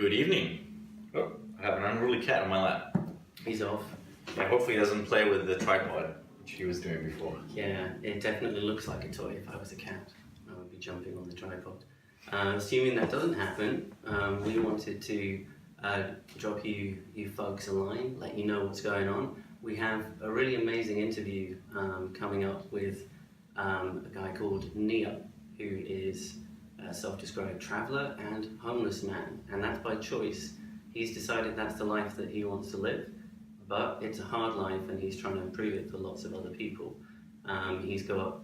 Good evening. Oh, I have an unruly cat on my lap. He's off. Yeah, hopefully he doesn't play with the tripod, which he was doing before. Yeah, it definitely looks like a toy. If I was a cat, I would be jumping on the tripod. Assuming that doesn't happen, we wanted to drop you folks a line, let you know what's going on. We have a really amazing interview coming up with a guy called Neo, who is a self-described traveller and homeless man, and that's by choice. He's decided that's the life that he wants to live, but it's a hard life and he's trying to improve it for lots of other people. He's got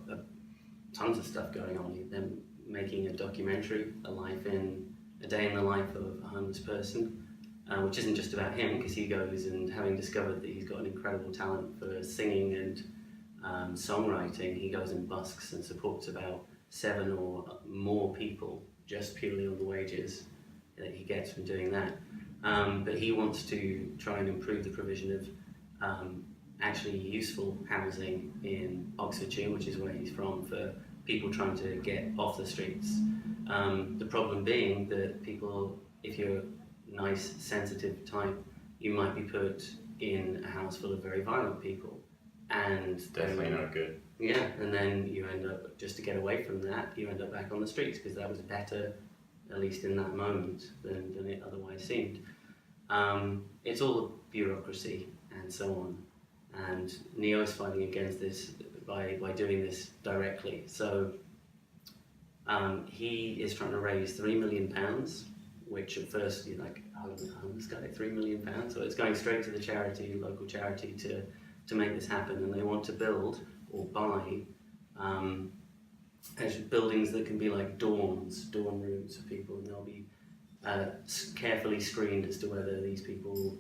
tons of stuff going on. They're making a documentary, a day in the life of a homeless person, which isn't just about him, because he goes and, having discovered that he's got an incredible talent for singing and songwriting, he goes and busks and supports about 7 or more people just purely on the wages that he gets from doing that. But he wants to try and improve the provision of actually useful housing in Oxfordshire, which is where he's from, for people trying to get off the streets. The problem being that people, if you're a nice, sensitive type, you might be put in a house full of very violent people. And Definitely not good. Yeah, and then you end up, just to get away from that, you end up back on the streets, because that was better, at least in that moment, than it otherwise seemed. It's all bureaucracy and so on, and Neo is fighting against this by doing this directly. So he is trying to raise £3 million, which at first you're like, oh, this guy, £3 million, so it's going straight to the charity, local charity, to make this happen. And they want to build or buy actually buildings that can be like dorm rooms for people, and they'll be carefully screened as to whether these people,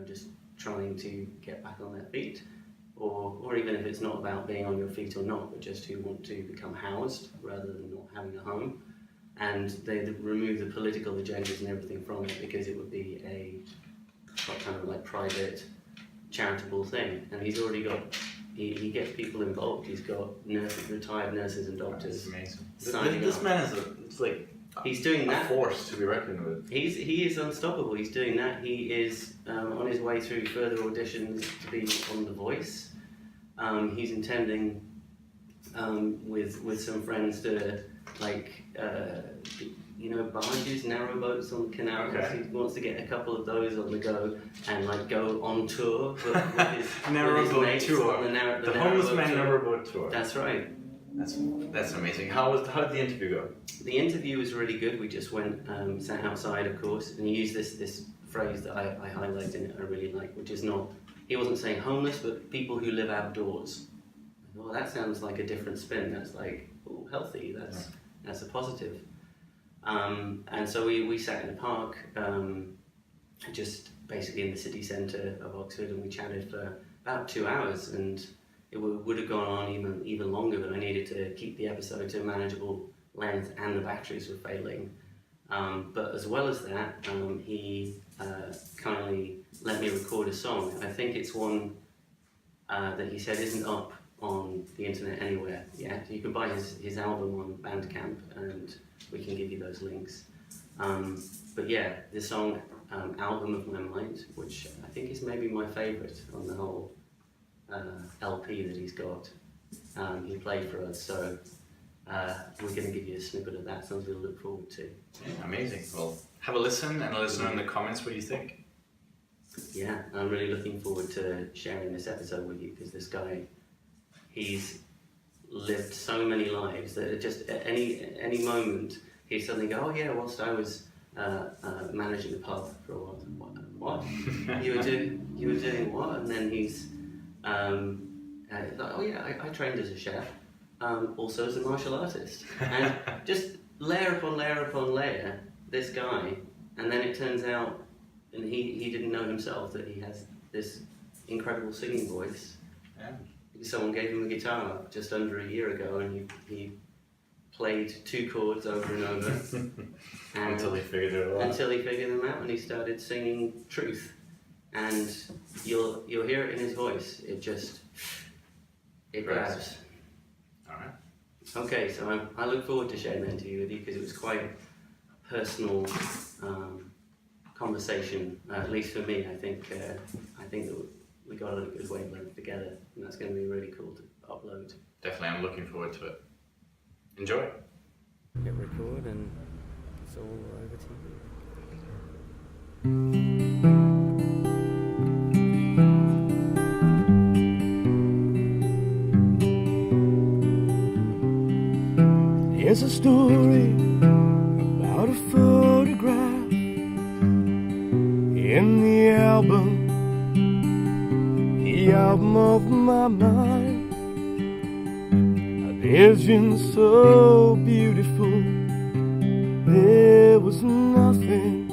just trying to get back on their feet, or even if it's not about being on your feet or not, but just who want to become housed rather than not having a home. And they remove the political agendas and everything from it, because it would be a kind of like private, charitable thing. And he's already got, he gets people involved. He's got retired nurses and doctors. That's amazing. This man is he's doing that. A force to be reckoned with. He is unstoppable. He's doing that. He is on his way through further auditions to be on The Voice. He's intending with some friends to barges, narrow boats on the canals. Okay. He wants to get a couple of those on the go and go on tour with his narrow boat mates tour. on The homeless man narrow boat tour. That's right. That's amazing. How did the interview go? The interview was really good. We just went, sat outside, of course, and he used this phrase that I highlighted in it, I really like, which is not, he wasn't saying homeless, but people who live outdoors. Well, that sounds like a different spin. That's like, oh, healthy. That's a positive. And so we sat in a park, just basically in the city centre of Oxford, and we chatted for about 2 hours, and it would have gone on even longer, but I needed to keep the episode to a manageable length, and the batteries were failing. But as well as that, he kindly let me record a song. I think it's one that he said isn't up on the internet anywhere yet. You can buy his album on Bandcamp, and we can give you those links. But yeah, the song Album of My Mind, which I think is maybe my favourite on the whole LP that he's got, he played for us, so we're going to give you a snippet of that, something to look forward to. Yeah, amazing. Well, have a listen, and let us know in the comments what you think. Yeah, I'm really looking forward to sharing this episode with you, because this guy, he's lived so many lives that just at any moment he'd suddenly go, oh yeah, whilst I was managing a pub for a while. What? You were doing what? And then he's like, oh yeah, I trained as a chef, also as a martial artist, and just layer upon layer upon layer, this guy, and then it turns out, and he didn't know himself, that he has this incredible singing voice. Yeah. Someone gave him a guitar just under a year ago, and he played 2 chords over and over Until he figured it out. Until he figured them out, and he started singing Truth. And you'll hear it in his voice. It grabs. All right. Okay, so I look forward to sharing that interview with you, because it was quite personal conversation. At least for me, I think that we got a good wavelength together, and that's going to be really cool to upload. Definitely, I'm looking forward to it. Enjoy. Hit record, and it's all over to you. There's a story about a photograph in the album of my mind. A vision so beautiful, there was nothing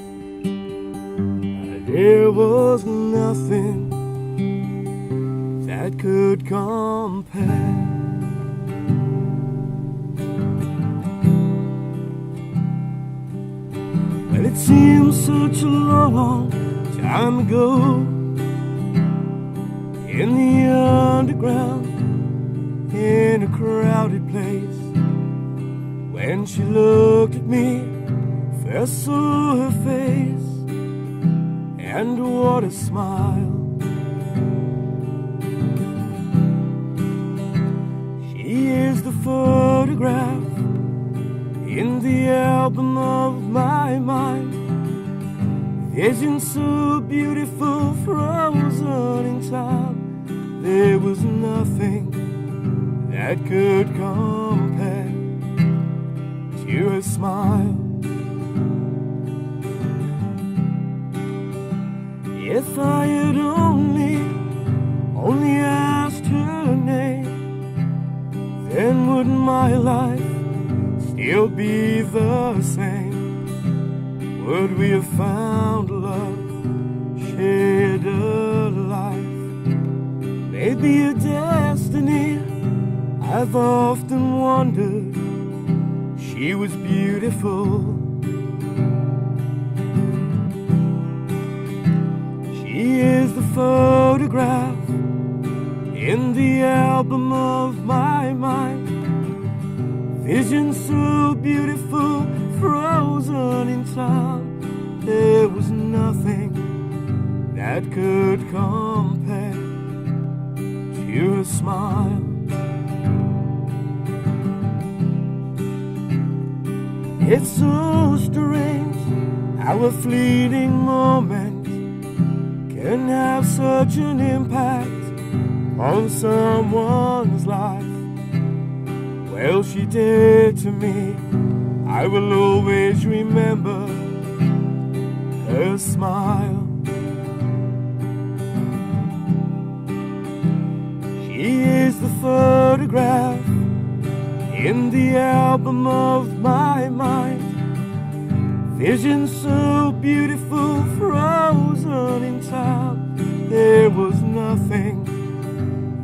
that could compare. Well, it seems such a long time ago, in the underground, in a crowded place, when she looked at me, first saw her face, and what a smile. She is the photograph in the album of my mind. Vision so beautiful, frozen in time. There was nothing that could compare to her smile. If I had only asked her name, then would my life still be the same? Would we have found love, shared a life, maybe a destiny? I've often wondered. She was beautiful. She is the photograph in the album of my mind. Vision so beautiful, frozen in time. There was nothing that could compare to her smile. It's so strange how a fleeting moment can have such an impact on someone's life. Well, she did to me. I will always remember her smile. She is the photograph in the album of my mind. Vision so beautiful, frozen in time. There was nothing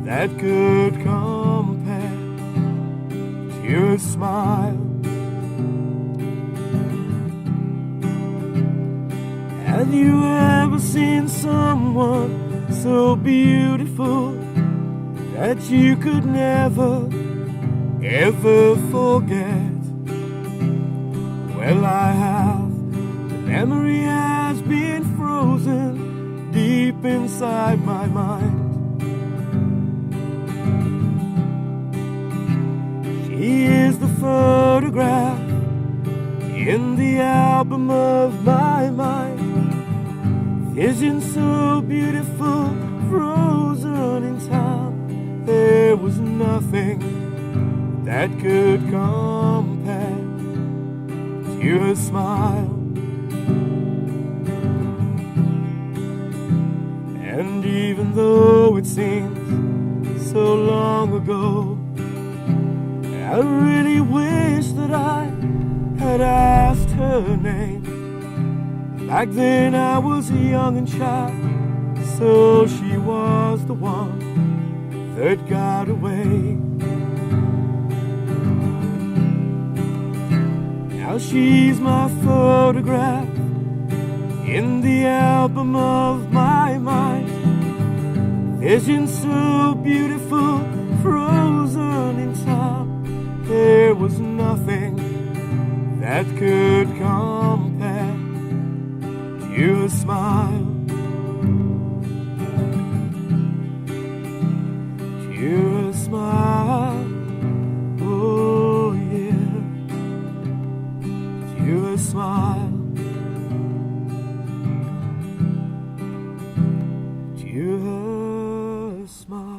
that could compare to her smile. Have you ever seen someone so beautiful that you could never, ever forget? Well, I have. The memory has been frozen deep inside my mind. She is the photograph in the album of my mind. Vision so beautiful, frozen in time. There was nothing that could compare to her smile. And even though it seems so long ago, I really wish that I had asked her name. Back then I was young and shy, so she was the one that got away. Now she's my photograph in the album of my mind. Vision so beautiful, frozen in time. There was nothing that could compare to you a smile, you a smile, oh yeah, you a smile, you a smile.